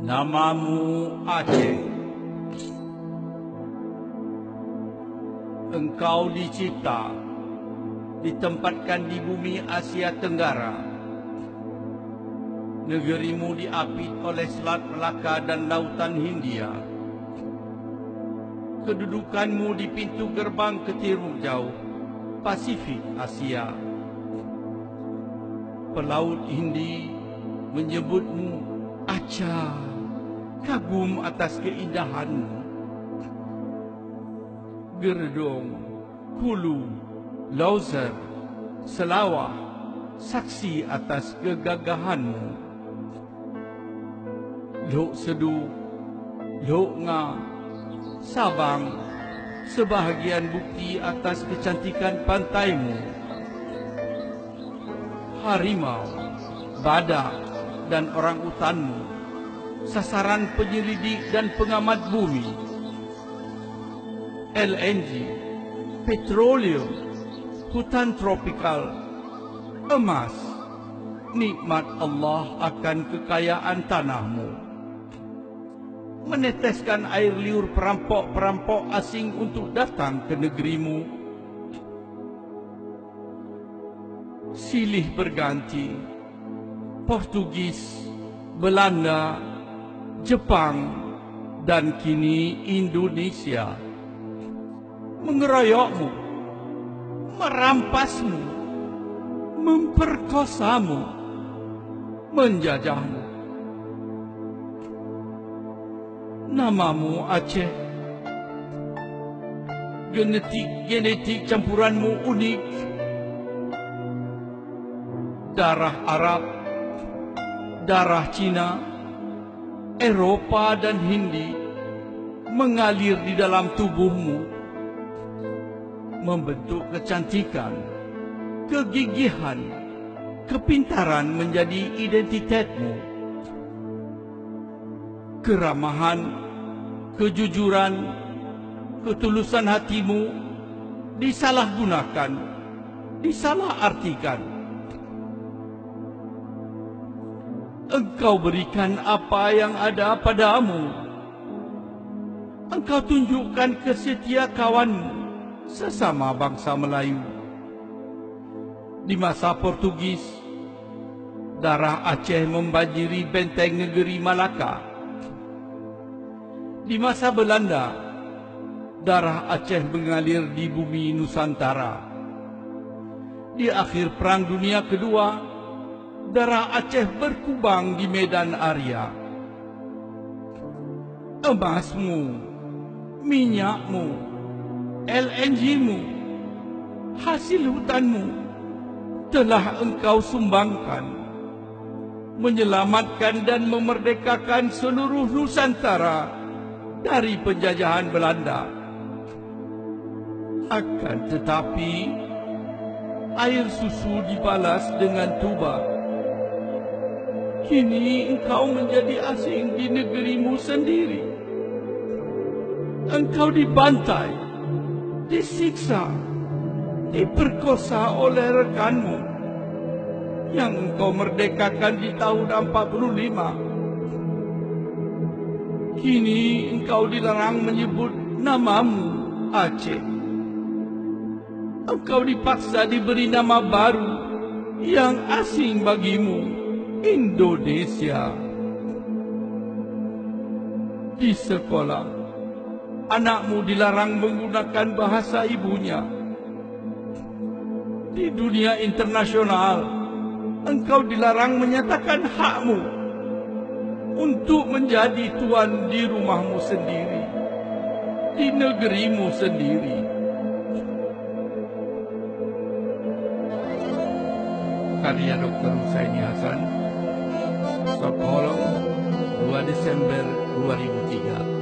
Namamu Aceh. Engkau dicipta, ditempatkan di bumi Asia Tenggara. Negerimu diapit oleh Selat Melaka dan Lautan Hindia. Kedudukanmu di pintu gerbang ke Timur Jauh, Pasifik Asia. Pelaut Hindi menyebutmu Aceh, kagum atas keindahanmu. Gerdung, Hulu, Lauser, Selawah, saksi atas kegagahanmu. Lok Sedu, Lok Nga, Sabang, sebahagian bukti atas kecantikan pantaimu. Harimau, badak dan orang utanmu, sasaran penyelidik dan pengamat bumi. LNG, petroleum, hutan tropikal, emas, nikmat Allah akan kekayaan tanahmu. Meneteskan air liur perampok-perampok asing untuk datang ke negerimu. Silih berganti, Portugis, Belanda, Jepang, dan kini Indonesia mengeroyokmu, merampasmu, memperkosamu, menjajahmu. Namamu Aceh. Genetik campuranmu unik. Darah Arab, darah Cina, Eropa dan Hindi mengalir di dalam tubuhmu, membentuk kecantikan, kegigihan, kepintaran menjadi identitasmu. Keramahan, kejujuran, ketulusan hatimu disalahgunakan, disalahartikan. Engkau berikan apa yang ada padamu. Engkau tunjukkan kesetia kawanmu sesama bangsa Melayu. Di masa Portugis, darah Aceh membanjiri benteng negeri Malaka. Di masa Belanda, darah Aceh mengalir di bumi Nusantara. Di akhir Perang Dunia Kedua, darah Aceh berkubang di medan Arya. Emasmu, minyakmu, LNG-mu, hasil hutanmu telah engkau sumbangkan, menyelamatkan dan memerdekakan seluruh Nusantara dari penjajahan Belanda. Akan tetapi, air susu dibalas dengan tuba. Kini engkau menjadi asing di negerimu sendiri. Engkau dibantai, disiksa, diperkosa oleh rekanmu yang engkau merdekakan di tahun 45. Kini engkau dilarang menyebut namamu Aceh. Engkau dipaksa diberi nama baru yang asing bagimu, Indonesia. Di sekolah, anakmu dilarang menggunakan bahasa ibunya. Di dunia internasional, engkau dilarang menyatakan hakmu untuk menjadi tuan di rumahmu sendiri, di negerimu sendiri. Karya Dr. Husaini Hasan, Stockholm, 2 Desember 2003.